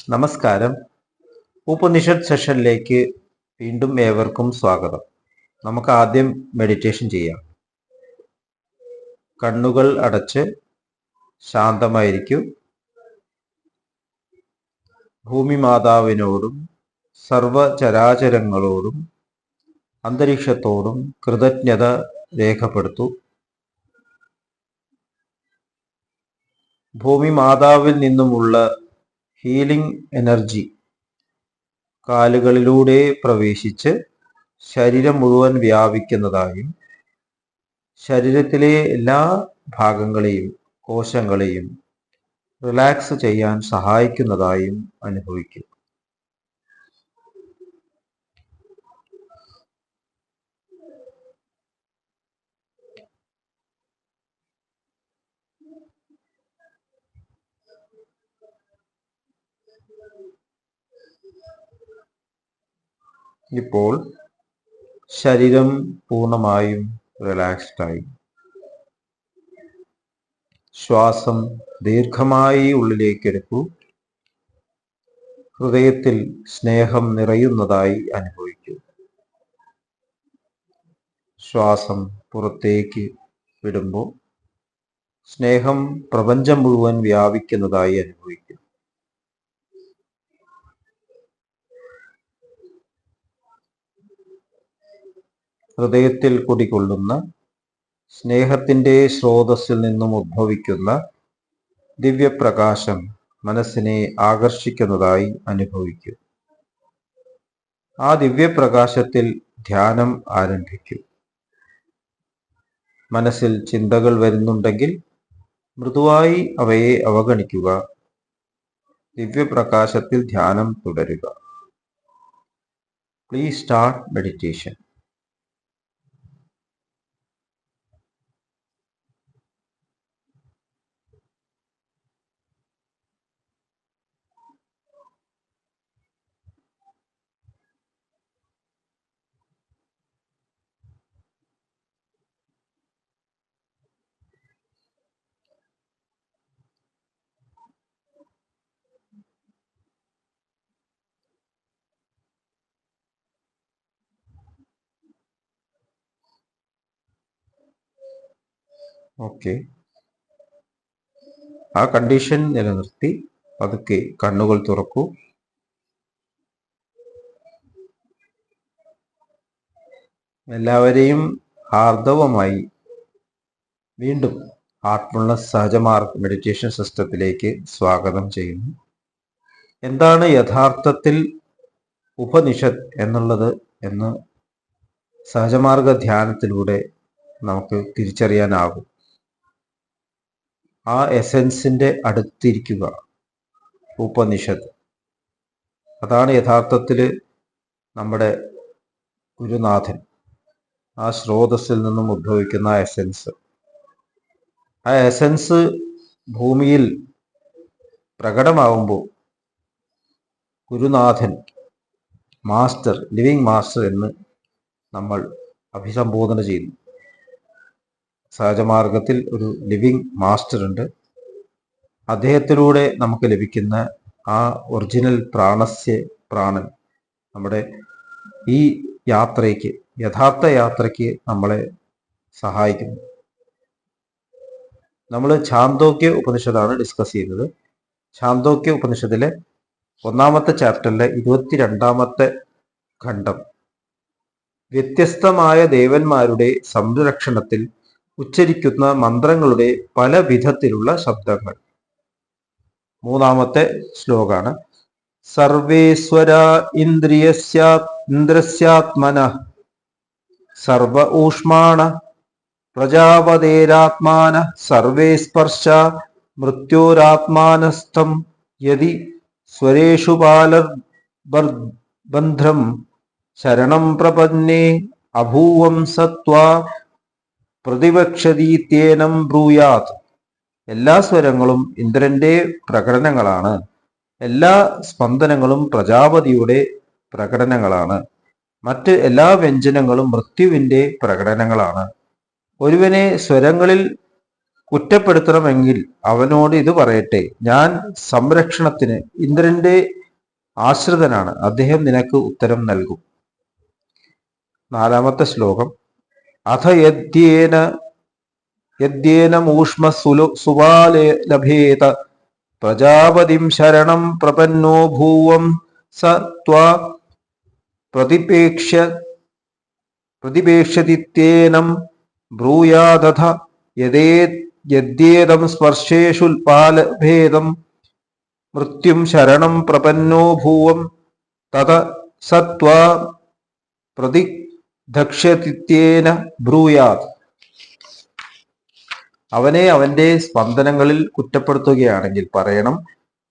നമസ്കാരം. ഉപനിഷത്ത് സെഷനിലേക്ക് വീണ്ടും ഏവർക്കും സ്വാഗതം. നമുക്ക് ആദ്യം മെഡിറ്റേഷൻ ചെയ്യാം. കണ്ണുകൾ അടച്ച് ശാന്തമായിരിക്കൂ. ഭൂമി മാതാവിനോടും സർവചരാചരങ്ങളോടും അന്തരീക്ഷത്തോടും കൃതജ്ഞത രേഖപ്പെടുത്തൂ. ഭൂമി മാതാവിൽ നിന്നുമുള്ള ഹീലിംഗ് എനർജി കാലുകളിലൂടെ പ്രവേശിച്ച് ശരീരം മുഴുവൻ വ്യാപിക്കുന്നതായും ശരീരത്തിലെ എല്ലാ ഭാഗങ്ങളെയും കോശങ്ങളെയും റിലാക്സ് ചെയ്യാൻ സഹായിക്കുന്നതായും അനുഭവിക്കും. ഇപ്പോൾ ശരീരം പൂർണ്ണമായും റിലാക്സ്ഡായി. ശ്വാസം ദീർഘമായി ഉള്ളിലേക്ക് എടുക്കൂ. ഹൃദയത്തിൽ സ്നേഹം നിറയുന്നതായി അനുഭവിക്കൂ. ശ്വാസം പുറത്തേക്ക് വിടുമ്പോൾ സ്നേഹം പ്രപഞ്ചം മുഴുവൻ വ്യാപിക്കുന്നതായി അനുഭവിക്കൂ. ഹൃദയത്തിൽ കുടികൊള്ളുന്ന സ്നേഹത്തിൻ്റെ സ്രോതസ്സിൽ നിന്നും ഉദ്ഭവിക്കുന്ന ദിവ്യപ്രകാശം മനസ്സിനെ ആകർഷിക്കുന്നതായി അനുഭവിക്കൂ. ആ ദിവ്യപ്രകാശത്തിൽ ധ്യാനം ആരംഭിക്കൂ. മനസ്സിൽ ചിന്തകൾ വരുന്നുണ്ടെങ്കിൽ മൃദുവായി അവയെ അവഗണിക്കുക. ദിവ്യപ്രകാശത്തിൽ ധ്യാനം തുടരുക. Please start meditation. ഓക്കെ, ആ കണ്ടീഷൻ നിലനിർത്തി പതുക്കെ കണ്ണുകൾ തുറക്കൂ. എല്ലാവരെയും ഹാർദവമായി വീണ്ടും ഹാർട്ട്ഫുൾനെസ് സഹജമാർഗ് മെഡിറ്റേഷൻ സിസ്റ്റത്തിലേക്ക് സ്വാഗതം ചെയ്യുന്നു. എന്താണ് യഥാർത്ഥത്തിൽ ഉപനിഷത്ത് എന്നുള്ളത് എന്ന് സഹജമാർഗ ധ്യാനത്തിലൂടെ നമുക്ക് തിരിച്ചറിയാനാകും. ആ എസൻസിന്റെ അടുത്തിരിക്കുക. ഉപനിഷത്ത് അതാണ് യഥാർത്ഥത്തിൽ നമ്മുടെ ഗുരുനാഥൻ. ആ സ്രോതസ്സിൽ നിന്നും ഉദ്ഭവിക്കുന്ന എസൻസ്. ആ എസൻസ് ഭൂമിയിൽ പ്രകടമാകുമ്പോൾ ഗുരുനാഥൻ, മാസ്റ്റർ, ലിവിങ് മാസ്റ്റർ എന്ന് നമ്മൾ അഭിസംബോധന ചെയ്യുന്നു. സഹജമാർഗത്തിൽ ഒരു ലിവിങ് മാസ്റ്റർ ഉണ്ട്. അദ്ദേഹത്തിലൂടെ നമുക്ക് ലഭിക്കുന്ന ആ ഒറിജിനൽ പ്രാണൻ നമ്മുടെ ഈ യാത്രയ്ക്ക്, യഥാർത്ഥ യാത്രയ്ക്ക് നമ്മളെ സഹായിക്കുന്നു. നമ്മൾ ഛാന്തോക്യ ഉപനിഷത്താണ് ഡിസ്കസ് ചെയ്യുന്നത്. ഛാന്തോക്യ ഉപനിഷത്തിലെ 1-ാമത്തെ ചാപ്റ്ററിലെ 22-ാമത്തെ ഖണ്ഡം വ്യത്യസ്തമായ ദേവന്മാരുടെ സംരക്ഷണത്തിൽ ഉച്ചരിക്കുന്ന മന്ത്രങ്ങളുടെ പല വിധത്തിലുള്ള ശബ്ദങ്ങൾ. 3-ാമത്തെ ശ്ലോകാണ്. സർവേശ്വര ഇന്ദ്രസ്യാത്മന സർവ ഊഷ്മാണ പ്രജാപതേരാത്മാന സർവേ സ്പർശ മൃത്യോരാത്മാനസ്ഥം യതി സ്വരേഷു പാലർബന്ധം ശരണം പ്രപന്നേ അഭൂവം സത്വാ പ്രതിവക്ഷതീത്യേനം ബ്രൂയാത്. എല്ലാ സ്വരങ്ങളും ഇന്ദ്രന്റെ പ്രകടനങ്ങളാണ്. എല്ലാ സ്പന്ദനങ്ങളും പ്രജാപതിയുടെ പ്രകടനങ്ങളാണ്. മറ്റ് എല്ലാ വ്യഞ്ജനങ്ങളും മൃത്യുവിന്റെ പ്രകടനങ്ങളാണ്. ഒരുവനെ സ്വരങ്ങളിൽ കുറ്റപ്പെടുത്തണമെങ്കിൽ അവനോട് ഇത് പറയട്ടെ, ഞാൻ സംരക്ഷണത്തിന് ഇന്ദ്രന്റെ ആശ്രിതനാണ്, അദ്ദേഹം നിനക്ക് ഉത്തരം നൽകും. 4-ാമത്തെ ശ്ലോകം. അഥ യദ്യേന സുവാലഭേത പ്രജാപതിം ശരണം പ്രപന്നോ ഭൂവം സ ത്വാ പ്രതിപേക്ഷ്യതിത്യേനം ബ്രൂയാദഥ യദ്യേദം സ്പർശേഷുൽപാലഭേദം മൃത്യും ശരണം പ്രപന്നോ ഭൂവം തത സ ത്വാ പ്രതിദക്ഷ്യതിത്യേന ബ്രൂയാത്. അവനെ അവന്റെ സ്പന്ദനങ്ങളിൽ കുറ്റപ്പെടുത്തുകയാണെങ്കിൽ പറയണം,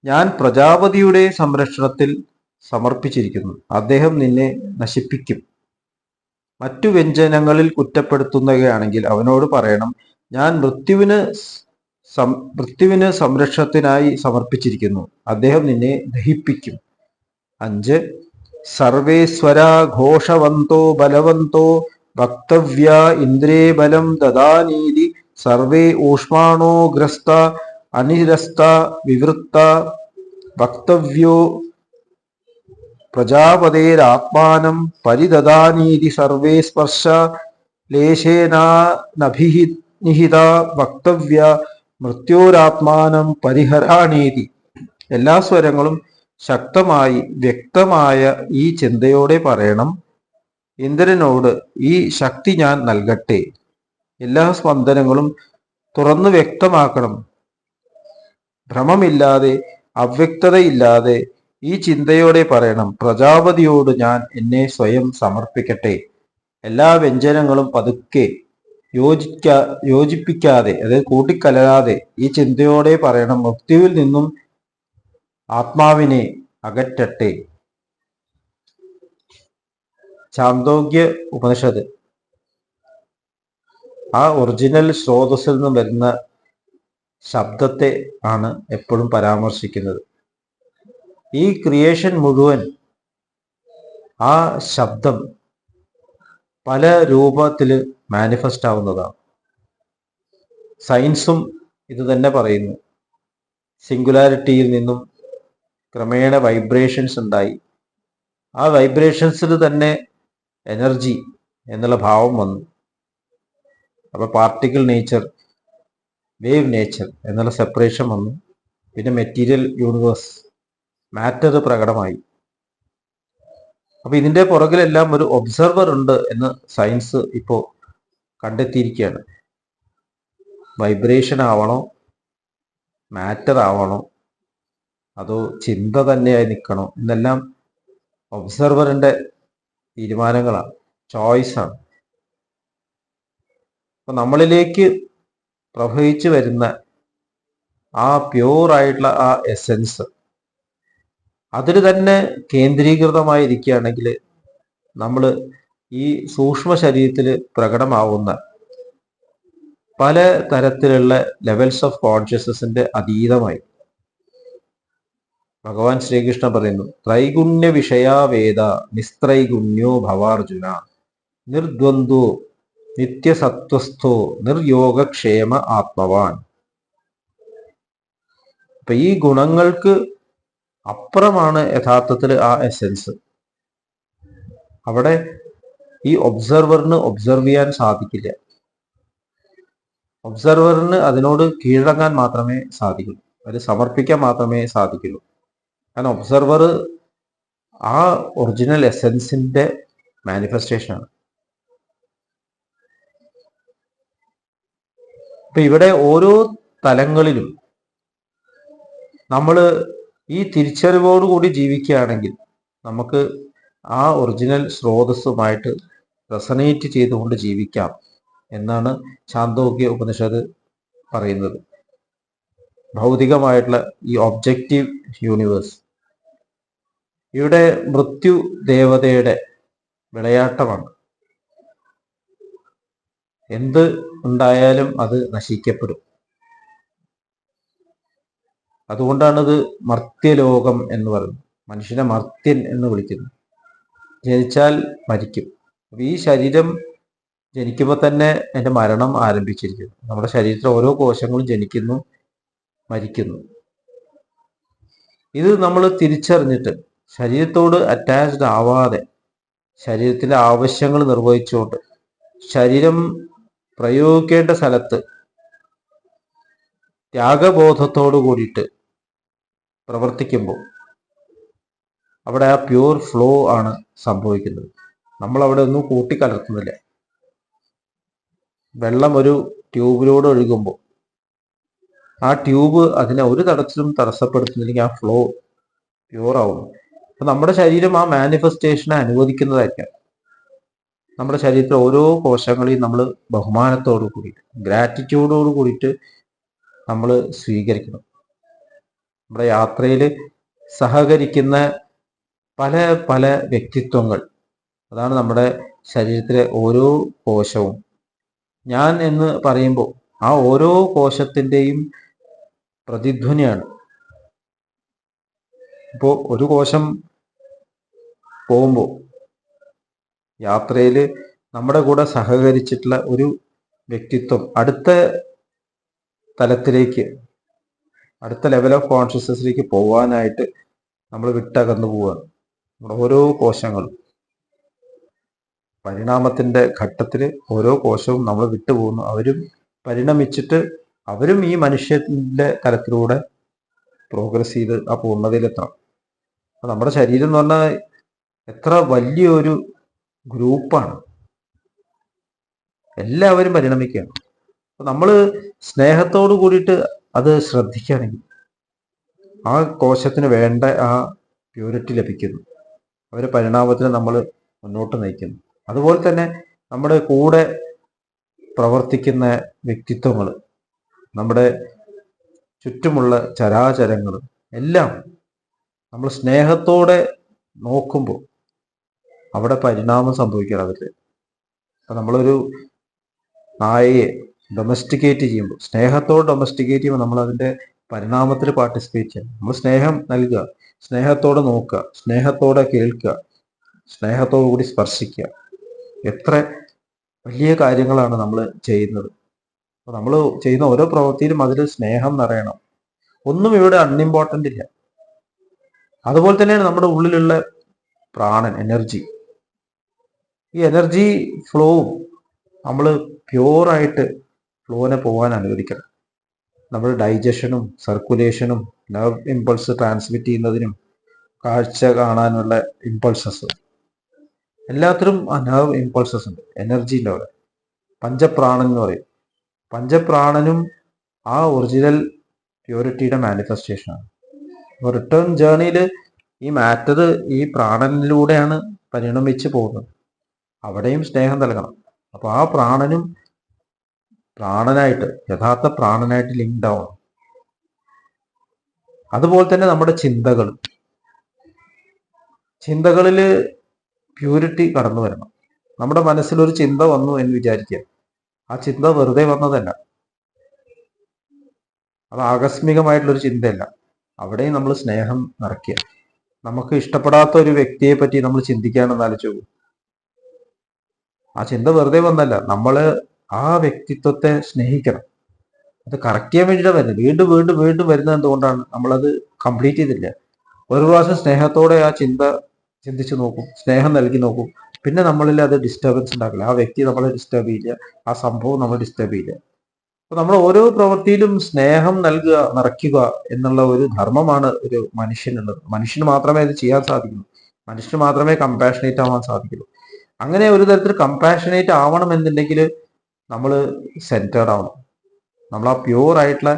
ഞാൻ പ്രജാപതിയുടെ സംരക്ഷണത്തിൽ സമർപ്പിച്ചിരിക്കുന്നു, അദ്ദേഹം നിന്നെ നശിപ്പിക്കും. മറ്റു വ്യഞ്ജനങ്ങളിൽ കുറ്റപ്പെടുത്തുകയാണെങ്കിൽ അവനോട് പറയണം, ഞാൻ മൃത്യുവിന് സംരക്ഷണത്തിനായി സമർപ്പിച്ചിരിക്കുന്നു, അദ്ദേഹം നിന്നെ ദഹിപ്പിക്കും. 5. സർവേശ്വരാ ഘോഷവന്തോ ബലവന്തോ വക്തവ്യ ഇന്ദ്രേ ബലം ദദാനീതി സർവേ ഊഷ്മാണോ ഗ്രസ്ത അനിരസ്ത വിവൃത്ത വക്തവ്യോ പ്രജാപതേരാത്മാനം പരിദദാനീതി സർവേ സ്പർശ ലേശേനാനഭിനിഹിത വക്തവ്യ മൃത്യോരാത്മാനം പരിഹരാണീതി. എല്ലാ സ്വരങ്ങളും ശക്തമായി വ്യക്തമായ ഈ ചിന്തയോടെ പറയണം, ഇന്ദ്രനോട് ഈ ശക്തി ഞാൻ നൽകട്ടെ. എല്ലാ സ്പന്ദനങ്ങളും തുറന്നു വ്യക്തമാക്കണം. ഭ്രമമില്ലാതെ അവ്യക്തതയില്ലാതെ ഈ ചിന്തയോടെ പറയണം, പ്രജാപതിയോട് ഞാൻ എന്നെ സ്വയം സമർപ്പിക്കട്ടെ. എല്ലാ വ്യഞ്ജനങ്ങളും പതുക്കെ യോജിപ്പിക്കാതെ, അതായത് കൂട്ടിക്കലരാതെ ഈ ചിന്തയോടെ പറയണം, മൃത്യുവിൽ നിന്നും ആത്മാവിനെ അകറ്റട്ടെ. ഛാന്തോഗ്യ ഉപനിഷത്ത് ആ ഒറിജിനൽ സ്രോതസ്സിൽ നിന്ന് വരുന്ന ശബ്ദത്തെ ആണ് എപ്പോഴും പരാമർശിക്കുന്നത്. ഈ ക്രിയേഷൻ മുഴുവൻ ആ ശബ്ദം പല രൂപത്തിൽ മാനിഫെസ്റ്റ് ആവുന്നതാണ്. സയൻസും ഇത് തന്നെ പറയുന്നു. സിംഗുലാരിറ്റിയിൽ നിന്നും ക്രമേണ വൈബ്രേഷൻസ് ഉണ്ടായി. ആ വൈബ്രേഷൻസിൽ തന്നെ എനർജി എന്നുള്ള ഭാവം വന്നു. അപ്പൊ പാർട്ടിക്കിൾ നേച്ചർ, വേവ് നേച്ചർ എന്നുള്ള സെപ്പറേഷൻ വന്നു. പിന്നെ മെറ്റീരിയൽ യൂണിവേഴ്സ്, മാറ്റർ പ്രകടമായി. അപ്പൊ ഇതിന്റെ പുറകിലെല്ലാം ഒരു ഒബ്സർവർ ഉണ്ട് എന്ന് സയൻസ് ഇപ്പോൾ കണ്ടെത്തിയിരിക്കുകയാണ്. വൈബ്രേഷൻ ആവണോ, മാറ്റർ ആവണോ, അതോ ചിന്ത തന്നെയായി നിൽക്കണോ എന്നെല്ലാം ഒബ്സർവറിന്റെ തീരുമാനങ്ങളാണ്, ചോയ്സാണ്. അപ്പൊ നമ്മളിലേക്ക് പ്രവഹിച്ചു വരുന്ന ആ പ്യൂറായിട്ടുള്ള ആ എസെൻസ് അതിൽ തന്നെ കേന്ദ്രീകൃതമായിരിക്കുകയാണെങ്കിൽ നമ്മൾ ഈ സൂക്ഷ്മ ശരീരത്തിൽ പ്രകടമാവുന്ന പല തരത്തിലുള്ള ലെവൽസ് ഓഫ് കോൺഷ്യസ്നസിന്റെ അതീതമായി ഭഗവാൻ ശ്രീകൃഷ്ണൻ പറയുന്നു, ത്രൈഗുണ്യ വിഷയാ വേദ നിസ്ത്രൈഗുണ്യോ ഭവാർജുന നിർദ്വന്ദ്വോ നിത്യസത്വസ്ഥോ നിർയോഗക്ഷേമ ആത്മവാൻ. അപ്പൊ ഈ ഗുണങ്ങൾക്ക് അപ്പുറമാണ് യഥാർത്ഥത്തിൽ ആ എസെൻസ്. അവിടെ ഈ ഒബ്സർവറിന് ഒബ്സർവ് ചെയ്യാൻ സാധിക്കില്ല. ഒബ്സർവറിന് അതിനോട് കീഴടങ്ങാൻ മാത്രമേ സാധിക്കൂ, അത് സമർപ്പിക്കാൻ മാത്രമേ സാധിക്കുള്ളൂ. കാരണം ഒബ്സർവർ ആ ഒറിജിനൽ എസെൻസിന്റെ മാനിഫെസ്റ്റേഷനാണ്. ഇപ്പൊ ഇവിടെ ഓരോ തലങ്ങളിലും നമ്മൾ ഈ തിരിച്ചറിവോടുകൂടി ജീവിക്കുകയാണെങ്കിൽ നമുക്ക് ആ ഒറിജിനൽ സ്രോതസ്സുമായിട്ട് റെസണേറ്റ് ചെയ്തുകൊണ്ട് ജീവിക്കാം എന്നാണ് ഛാന്തോഗ്യ ഉപനിഷത്ത് പറയുന്നത്. ഭൗതികമായിട്ടുള്ള ഈ ഒബ്ജക്റ്റീവ് യൂണിവേഴ്സ്, ഇവിടെ മൃത്യു ദേവതയുടെ വിളയാട്ടമാണ്. എന്ത് ഉണ്ടായാലും അത് നശിക്കപ്പെടും. അതുകൊണ്ടാണിത് മർത്യലോകം എന്ന് പറയുന്നത്. മനുഷ്യനെ മർത്യൻ എന്ന് വിളിക്കുന്നു. ജനിച്ചാൽ മരിക്കും. അപ്പൊ ഈ ശരീരം ജനിക്കുമ്പോൾ തന്നെ എൻ്റെ മരണം ആരംഭിച്ചിരിക്കുന്നു. നമ്മുടെ ശരീരത്തിലെ ഓരോ കോശങ്ങളും ജനിക്കുന്നു, മരിക്കുന്നു. ഇത് നമ്മൾ തിരിച്ചറിഞ്ഞിട്ട് ശരീരത്തോട് അറ്റാച്ച്ഡ് ആവാതെ ശരീരത്തിലെ ആവശ്യങ്ങൾ നിർവഹിച്ചുകൊണ്ട് ശരീരം പ്രയോഗിക്കേണ്ട സ്ഥലത്ത് ത്യാഗബോധത്തോടു കൂടിയിട്ട് പ്രവർത്തിക്കുമ്പോൾ അവിടെ ആ പ്യൂർ ഫ്ലോ ആണ് സംഭവിക്കുന്നത്. നമ്മൾ അവിടെ ഒന്നും കൂട്ടിക്കലർത്തുന്നില്ല. വെള്ളം ഒരു ട്യൂബിലൂടെ ഒഴുകുമ്പോൾ ആ ട്യൂബ് അതിനെ ഒരു തടസ്സത്തിലും തടസ്സപ്പെടുത്തുന്നില്ലെങ്കിൽ ആ ഫ്ലോ പ്യൂർ ആവുന്നു. അപ്പൊ നമ്മുടെ ശരീരം ആ മാനിഫെസ്റ്റേഷനെ അനുവദിക്കുന്നതായിരിക്കാം. നമ്മുടെ ശരീരത്തിലെ ഓരോ കോശങ്ങളെയും നമ്മൾ ബഹുമാനത്തോടു കൂടിയിട്ട് ഗ്രാറ്റിറ്റ്യൂഡോട് കൂടിയിട്ട് നമ്മൾ സ്വീകരിക്കണം. നമ്മുടെ യാത്രയിൽ സഹകരിക്കുന്ന പല പല വ്യക്തിത്വങ്ങൾ, അതാണ് നമ്മുടെ ശരീരത്തിലെ ഓരോ കോശവും. ഞാൻ എന്ന് പറയുമ്പോൾ ആ ഓരോ കോശത്തിൻ്റെയും പ്രതിധ്വനിയാണ്. ഇപ്പോൾ ഒരു കോശം പോകുമ്പോൾ യാത്രയിൽ നമ്മുടെ കൂടെ സഹകരിച്ചിട്ടുള്ള ഒരു വ്യക്തിത്വം അടുത്ത തലത്തിലേക്ക്, അടുത്ത ലെവൽ ഓഫ് കോൺഷ്യസ്നസ്സിലേക്ക് പോകാനായിട്ട് നമ്മൾ വിട്ടകന്നു പോവുകയാണ്. നമ്മുടെ ഓരോ കോശങ്ങളും പരിണാമത്തിന്റെ ഘട്ടത്തിൽ ഓരോ കോശവും നമ്മൾ വിട്ടുപോകുന്നു. അവരും പരിണമിച്ചിട്ട് അവരും ഈ മനുഷ്യന്റെ തലത്തിലൂടെ പ്രോഗ്രസ് ചെയ്ത് ആ പൂർണ്ണതയിലെത്തണം. അപ്പൊ നമ്മുടെ ശരീരം എന്ന് പറഞ്ഞാൽ എത്ര വലിയൊരു ഗ്രൂപ്പാണ്. എല്ലാവരും പരിണമിക്കുകയാണ്. അപ്പൊ നമ്മൾ സ്നേഹത്തോടു കൂടിയിട്ട് അത് ശ്രദ്ധിക്കുകയാണെങ്കിൽ ആ കോശത്തിന് വേണ്ട ആ പ്യൂരിറ്റി ലഭിക്കുന്നു. അവരെ പരിണാമത്തിന് നമ്മൾ മുന്നോട്ട് നയിക്കുന്നു. അതുപോലെ തന്നെ നമ്മുടെ കൂടെ പ്രവർത്തിക്കുന്ന വ്യക്തിത്വങ്ങൾ, നമ്മുടെ ചുറ്റുമുള്ള ചരാചരങ്ങൾ എല്ലാം നമ്മൾ സ്നേഹത്തോടെ നോക്കുമ്പോൾ അവിടെ പരിണാമം സംഭവിക്കണം അവരിൽ. അപ്പം നമ്മളൊരു നായയെ ഡൊമസ്റ്റിക്കേറ്റ് ചെയ്യുമ്പോൾ, സ്നേഹത്തോടെ ഡൊമസ്റ്റിക്കേറ്റ് ചെയ്യുമ്പോൾ നമ്മൾ അതിൻ്റെ പരിണാമത്തിൽ പാർട്ടിസിപ്പേറ്റ് ചെയ്യണം. നമ്മൾ സ്നേഹം നൽകുക, സ്നേഹത്തോടെ നോക്കുക, സ്നേഹത്തോടെ കേൾക്കുക, സ്നേഹത്തോടു കൂടി സ്പർശിക്കുക. എത്ര വലിയ കാര്യങ്ങളാണ് നമ്മൾ ചെയ്യുന്നത്. അപ്പോൾ നമ്മൾ ചെയ്യുന്ന ഓരോ പ്രവൃത്തിയിലും അതിൽ സ്നേഹം നിറയണം. ഒന്നും ഇവിടെ അൺഇമ്പോർട്ടൻ്റ് ഇല്ല. അതുപോലെ തന്നെയാണ് നമ്മുടെ ഉള്ളിലുള്ള പ്രാണൻ, എനർജി. ഈ എനർജി ഫ്ലോവും നമ്മൾ പ്യൂറായിട്ട് ഫ്ലോനെ പോകാൻ അനുവദിക്കണം. നമ്മുടെ ഡൈജഷനും സർക്കുലേഷനും നെർവ് ഇമ്പൾസ് ട്രാൻസ്മിറ്റ് ചെയ്യുന്നതിനും കാഴ്ച കാണാനുള്ള ഇമ്പൾസസ്, എല്ലാത്തിലും ആ നെർവ് ഇമ്പൾസസ് ഉണ്ട്, എനർജിൻ്റെ അവിടെ. പഞ്ചപ്രാണൻ എന്ന് പറയും. പഞ്ചപ്രാണനും ആ ഒറിജിനൽ പ്യൂരിറ്റിയുടെ മാനിഫെസ്റ്റേഷനാണ്. അപ്പോൾ റിട്ടേൺ ജേർണിയിൽ ഈ മാറ്റർ ഈ പ്രാണനിലൂടെയാണ് പരിണമിച്ച് പോകുന്നത്. അവിടെയും സ്നേഹം നൽകണം. അപ്പോൾ ആ പ്രാണനും പ്രാണനായിട്ട്, യഥാർത്ഥ പ്രാണനായിട്ട് ലിങ്ക്ഡ് ആവണം. അതുപോലെ തന്നെ നമ്മുടെ ചിന്തകളിൽ പ്യൂരിറ്റി കടന്നു വരണം. നമ്മുടെ മനസ്സിലൊരു ചിന്ത വന്നു എന്ന് വിചാരിക്കുക. ആ ചിന്ത വെറുതെ വന്നതല്ല, അത് ആകസ്മികമായിട്ടുള്ളൊരു ചിന്തയല്ല. അവിടെയും നമ്മൾ സ്നേഹം നിറയ്ക്കുക. നമുക്ക് ഇഷ്ടപ്പെടാത്ത ഒരു വ്യക്തിയെ പറ്റി നമ്മൾ ചിന്തിക്കാനെന്ന് ആലോചിച്ചു പോകും. ആ ചിന്ത വെറുതെ വന്നല്ല, നമ്മൾ ആ വ്യക്തിത്വത്തെ സ്നേഹിക്കണം. അത് കറക്റ്റ് ചെയ്യാൻ വേണ്ടിയിട്ടാണ് വരുന്നത്. വീണ്ടും വീണ്ടും വീണ്ടും വരുന്നത് എന്തുകൊണ്ടാണ്? നമ്മളത് കംപ്ലീറ്റ് ചെയ്തില്ല. ഒരു പ്രാവശ്യം സ്നേഹത്തോടെ ആ ചിന്ത ചിന്തിച്ചു നോക്കും, സ്നേഹം നൽകി നോക്കും. പിന്നെ നമ്മളിൽ അത് ഡിസ്റ്റർബൻസ് ഉണ്ടാക്കില്ല. ആ വ്യക്തി നമ്മളെ ഡിസ്റ്റർബ് ചെയ്യില്ല, ആ സംഭവം നമ്മൾ ഡിസ്റ്റർബ് ചെയ്യില്ല. അപ്പൊ നമ്മൾ ഓരോ പ്രവൃത്തിയിലും സ്നേഹം നൽകുക, നിറയ്ക്കുക എന്നുള്ള ഒരു ധർമ്മമാണ് ഒരു മനുഷ്യനുള്ളത്. മനുഷ്യന് മാത്രമേ അത് ചെയ്യാൻ സാധിക്കുള്ളൂ. മനുഷ്യന് മാത്രമേ കമ്പാഷനേറ്റ് ആവാൻ സാധിക്കുള്ളൂ. അങ്ങനെ ഒരു തരത്തിൽ കമ്പാഷനേറ്റ് ആവണം എന്നുണ്ടെങ്കിൽ നമ്മൾ സെൻറ്റേർഡ് ആവണം. നമ്മൾ ആ പ്യൂർ ആയിട്ടുള്ള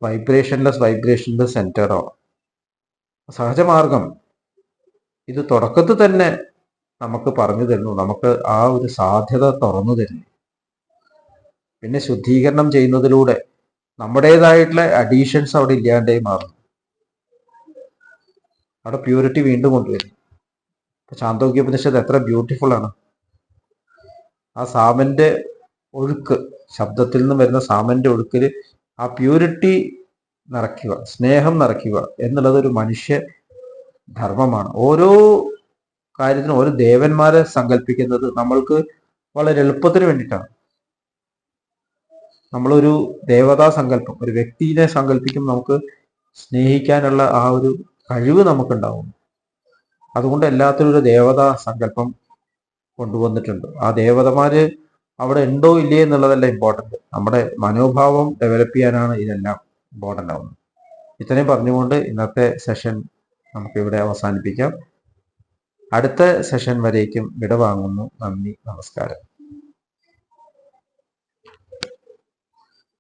വൈബ്രേഷനിൽ സെൻറ്റേർഡ് ആവണം. സഹജമാർഗം ഇത് തുടക്കത്തിൽ തന്നെ നമുക്ക് പറഞ്ഞു തരുന്നു, നമുക്ക് ആ ഒരു സാധ്യത തുറന്നു തരുന്നു. പിന്നെ ശുദ്ധീകരണം ചെയ്യുന്നതിലൂടെ നമ്മുടേതായിട്ടുള്ള അഡീഷൻസ് അവിടെ ഇല്ലാണ്ടായി മാറുന്നു. അവിടെ പ്യൂരിറ്റി വീണ്ടും കൊണ്ടുവരും. ചാന്തോക്യോപനിഷത്ത് എത്ര ബ്യൂട്ടിഫുൾ ആണ്. ആ സാമന്റെ ഒഴുക്ക്, ശബ്ദത്തിൽ നിന്നും വരുന്ന സാമന്റെ ഒഴുക്കിൽ ആ പ്യൂരിറ്റി നിറയ്ക്കുക, സ്നേഹം നിറയ്ക്കുക എന്നുള്ളത് ഒരു മനുഷ്യ ധർമ്മമാണ്. ഓരോ കാര്യത്തിനും ഓരോ ദേവന്മാരെ സങ്കല്പിക്കുന്നത് നമ്മൾക്ക് വളരെ എളുപ്പത്തിന് വേണ്ടിയിട്ടാണ്. നമ്മളൊരു ദേവതാ സങ്കല്പം, ഒരു വ്യക്തിയെ സങ്കല്പിക്കും, നമുക്ക് സ്നേഹിക്കാനുള്ള ആ ഒരു കഴിവ് നമുക്കുണ്ടാവും. അതുകൊണ്ട് എല്ലാത്തിനും ഒരു ദേവതാ സങ്കല്പം കൊണ്ടുവന്നിട്ടുണ്ട്. ആ ദേവതമാര് അവിടെ ഉണ്ടോ ഇല്ലേ എന്നുള്ളതല്ല ഇമ്പോർട്ടൻ്റ്, നമ്മുടെ മനോഭാവം ഡെവലപ്പ് ചെയ്യാനാണ് ഇതെല്ലാം ഇമ്പോർട്ടൻ്റ് ആവുന്നത്. ഇത്രയും പറഞ്ഞുകൊണ്ട് ഇന്നത്തെ സെഷൻ നമുക്കിവിടെ അവസാനിപ്പിക്കാം. അടുത്ത സെഷൻ വരേക്കും വിട വാങ്ങുന്നു. നന്ദി, നമസ്കാരം.